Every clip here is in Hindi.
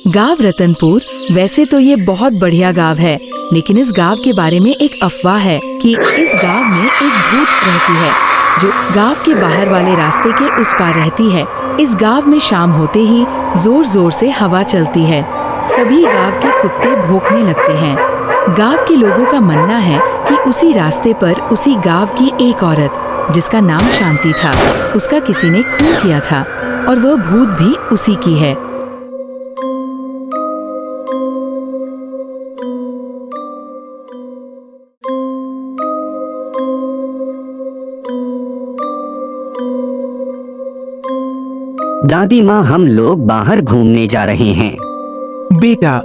गांव रतनपुर। वैसे तो ये बहुत बढ़िया गांव है, लेकिन इस गांव के बारे में एक अफवाह है कि इस गांव में एक भूत रहती है जो गांव के बाहर वाले रास्ते के उस पार रहती है। इस गांव में शाम होते ही जोर जोर से हवा चलती है। सभी गांव के कुत्ते भौंकने लगते हैं। गांव के लोगों का मानना है कि उसी रास्ते पर उसी गांव की एक औरत, जिसका नाम शांति था, उसका किसी ने खून किया था और वह भूत भी उसी की है। दादी माँ, हम लोग बाहर घूमने जा रहे हैं। बेटा,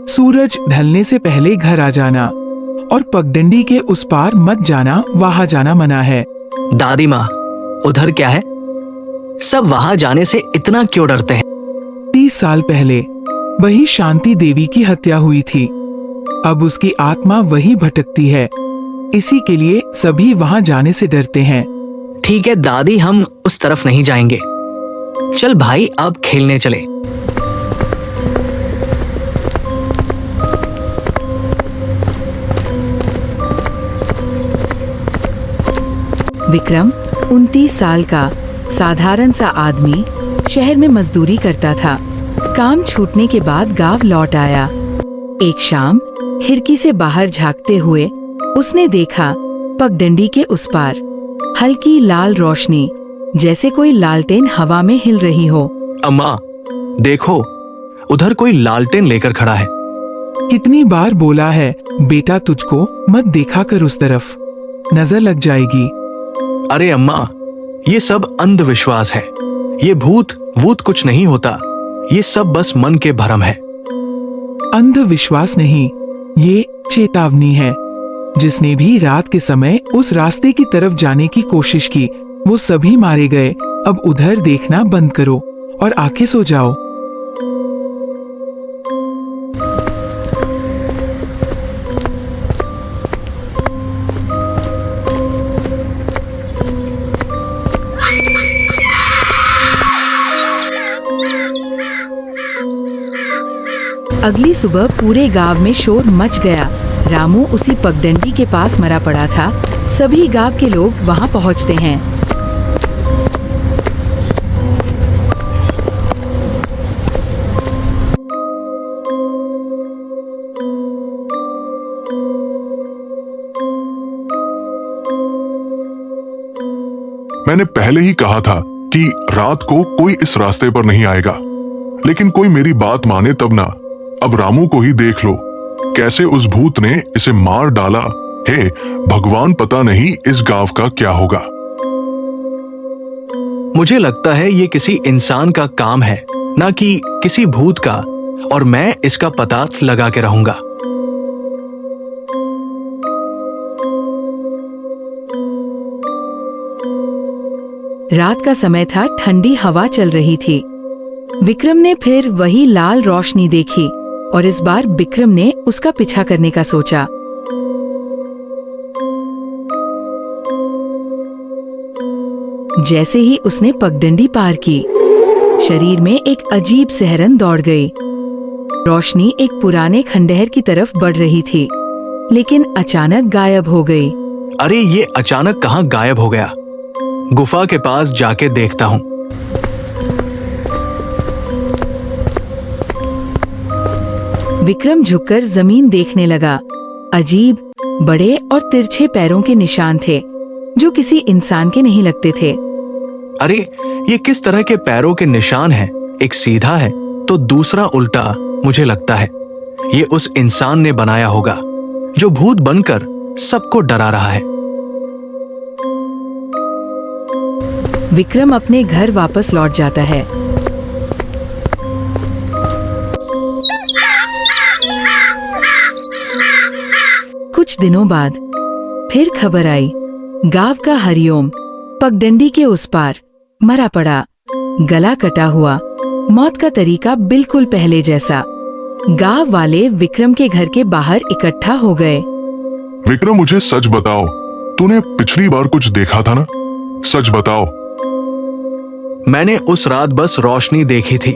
सूरज ढलने से पहले घर आ जाना और पगडंडी के उस पार मत जाना, वहां जाना मना है। दादी माँ, उधर क्या है? सब वहां जाने से इतना क्यों डरते हैं? 30 साल पहले वही शांति देवी की हत्या हुई थी। अब उसकी आत्मा वही भटकती है, इसी के लिए सभी वहां जाने से डरते हैं। ठीक है दादी, हम उस तरफ नहीं जाएंगे। चल भाई, अब खेलने चले। विक्रम 29 साल का साधारण सा आदमी शहर में मजदूरी करता था। काम छूटने के बाद गांव लौट आया। एक शाम खिड़की से बाहर झांकते हुए उसने देखा पगडंडी के उस पार हल्की लाल रोशनी, जैसे कोई लालटेन हवा में हिल रही हो। अम्मा, देखो, उधर कोई लालटेन लेकर खड़ा है। कितनी बार बोला है बेटा, तुझको मत देखा कर उस तरफ, नजर लग जाएगी। अरे अम्मा, ये सब अंधविश्वास है। ये भूत कुछ नहीं होता। ये सब बस मन के भ्रम है। अंधविश्वास नहीं, ये चेतावनी है। जिसने भी रात के समय उस रास्ते की तरफ जाने की कोशिश की, वो सभी मारे गए। अब उधर देखना बंद करो और आंखें सो जाओ। अगली सुबह पूरे गांव में शोर मच गया। रामू उसी पगडंडी के पास मरा पड़ा था। सभी गांव के लोग वहां पहुंचते हैं। मैंने पहले ही कहा था कि रात को कोई इस रास्ते पर नहीं आएगा, लेकिन कोई मेरी बात माने तब ना। अब रामू को ही देख लो, कैसे उस भूत ने इसे मार डाला। हे भगवान, पता नहीं इस गांव का क्या होगा। मुझे लगता है ये किसी इंसान का काम है, ना कि किसी भूत का, और मैं इसका पता लगा के रहूंगा। रात का समय था, ठंडी हवा चल रही थी। विक्रम ने फिर वही लाल रोशनी देखी और इस बार विक्रम ने उसका पीछा करने का सोचा। जैसे ही उसने पगडंडी पार की, शरीर में एक अजीब सिहरन दौड़ गई। रोशनी एक पुराने खंडहर की तरफ बढ़ रही थी, लेकिन अचानक गायब हो गई। अरे ये अचानक कहाँ गायब हो गया? गुफा के पास जाके देखता हूँ। विक्रम झुककर जमीन देखने लगा। अजीब बड़े और तिरछे पैरों के निशान थे, जो किसी इंसान के नहीं लगते थे। अरे ये किस तरह के पैरों के निशान हैं? एक सीधा है तो दूसरा उल्टा। मुझे लगता है ये उस इंसान ने बनाया होगा जो भूत बनकर सबको डरा रहा है। विक्रम अपने घर वापस लौट जाता है। कुछ दिनों बाद फिर खबर आई, गांव का हरिओम पगडंडी के उस पार मरा पड़ा, गला कटा हुआ, मौत का तरीका बिल्कुल पहले जैसा। गांव वाले विक्रम के घर के बाहर इकट्ठा हो गए। विक्रम, मुझे सच बताओ, तूने पिछली बार कुछ देखा था ना? सच बताओ। मैंने उस रात बस रोशनी देखी थी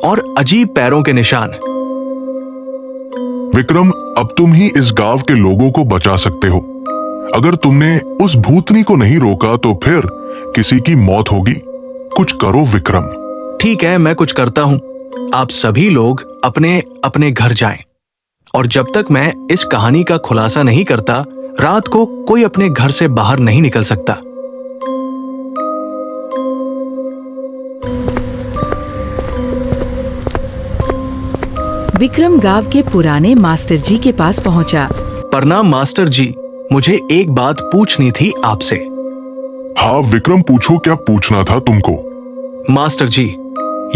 और अजीब पैरों के निशान। विक्रम, अब तुम ही इस गांव के लोगों को बचा सकते हो। अगर तुमने उस भूतनी को नहीं रोका तो फिर किसी की मौत होगी। कुछ करो विक्रम। ठीक है, मैं कुछ करता हूं। आप सभी लोग अपने अपने घर जाएं। और जब तक मैं इस कहानी का खुलासा नहीं करता, रात को कोई अपने घर से बाहर नहीं निकल सकता। विक्रम गांव के पुराने मास्टर जी के पास पहुंचा। प्रणाम मास्टर जी, मुझे एक बात पूछनी थी आपसे। हाँ विक्रम, पूछो, क्या पूछना था तुमको? मास्टर जी,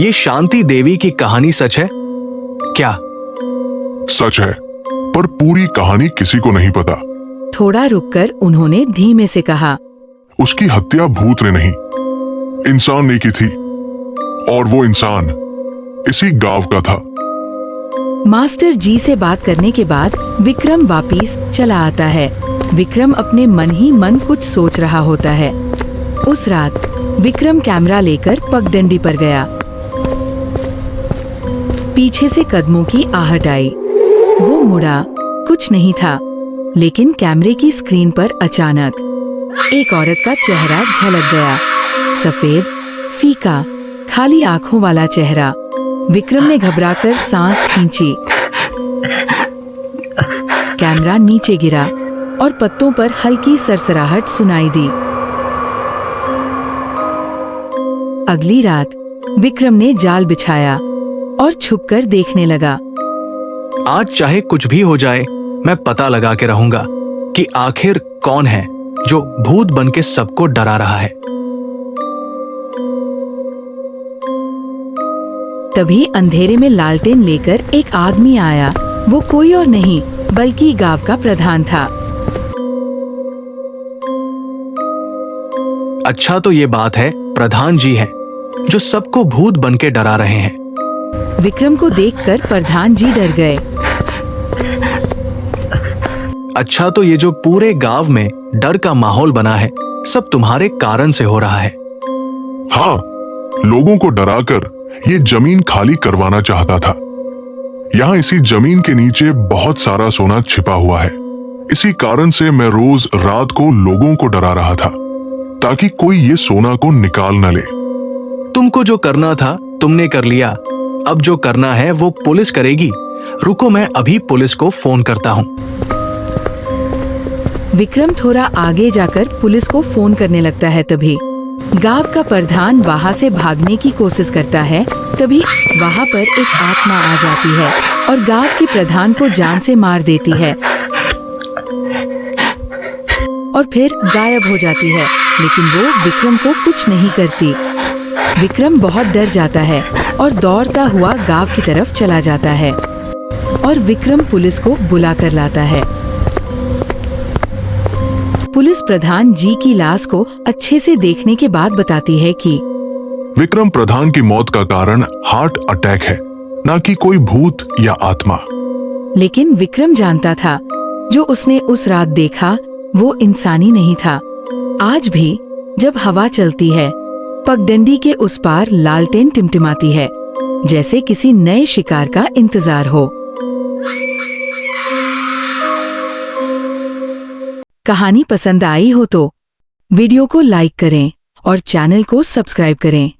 ये शांति देवी की कहानी सच है क्या? सच है, पर पूरी कहानी किसी को नहीं पता। थोड़ा रुककर उन्होंने धीमे से कहा, उसकी हत्या भूत ने नहीं, इंसान ने की थी। और वो इंसान इसी गांव का था। मास्टर जी से बात करने के बाद विक्रम वापिस चला आता है। विक्रम अपने मन ही मन कुछ सोच रहा होता है। उस रात विक्रम कैमरा लेकर पगडंडी पर गया। पीछे से कदमों की आहट आई। वो मुड़ा, कुछ नहीं था, लेकिन कैमरे की स्क्रीन पर अचानक एक औरत का चेहरा झलक गया। सफेद, फीका, खाली आंखों वाला चेहरा। विक्रम ने घबराकर सांस खींची। कैमरा नीचे गिरा और पत्तों पर हल्की सरसराहट सुनाई दी। अगली रात विक्रम ने जाल बिछाया और छुपकर देखने लगा। आज चाहे कुछ भी हो जाए, मैं पता लगा के रहूंगा कि आखिर कौन है जो भूत बन के सबको डरा रहा है। तभी अंधेरे में लालटेन लेकर एक आदमी आया। वो कोई और नहीं बल्कि गांव का प्रधान था। अच्छा, तो ये बात है, प्रधान जी हैं जो सबको भूत बन के डरा रहे हैं। विक्रम को देखकर प्रधान जी डर गए। अच्छा, तो ये जो पूरे गांव में डर का माहौल बना है, सब तुम्हारे कारण से हो रहा है। हाँ, लोगों को डराकर ये जमीन खाली करवाना चाहता था। यहाँ इसी जमीन के नीचे बहुत सारा सोना छिपा हुआ है। इसी कारण से मैं रोज रात को लोगों को डरा रहा था, ताकि कोई ये सोना को निकाल न ले। तुमको जो करना था तुमने कर लिया। अब जो करना है वो पुलिस करेगी। रुको, मैं अभी पुलिस को फोन करता हूँ। विक्रम थोड़ा आगे जाकर पुलिस को फोन करने लगता है। तभी गांव का प्रधान वहां से भागने की कोशिश करता है। तभी वहां पर एक आत्मा आ जाती है और गांव के प्रधान को जान से मार देती है और फिर गायब हो जाती है। लेकिन वो विक्रम को कुछ नहीं करती। विक्रम बहुत डर जाता है और दौड़ता हुआ गांव की तरफ चला जाता है और विक्रम पुलिस को बुला कर लाता है। पुलिस प्रधान जी की लाश को अच्छे से देखने के बाद बताती है कि विक्रम प्रधान की मौत का कारण हार्ट अटैक है, ना कि कोई भूत या आत्मा। लेकिन विक्रम जानता था जो उसने उस रात देखा वो इंसानी नहीं था। आज भी जब हवा चलती है, पगडंडी के उस पार लालटेन टिमटिमाती है, जैसे किसी नए शिकार का इंतजार हो। कहानी पसंद आई हो तो वीडियो को लाइक करें और चैनल को सब्सक्राइब करें।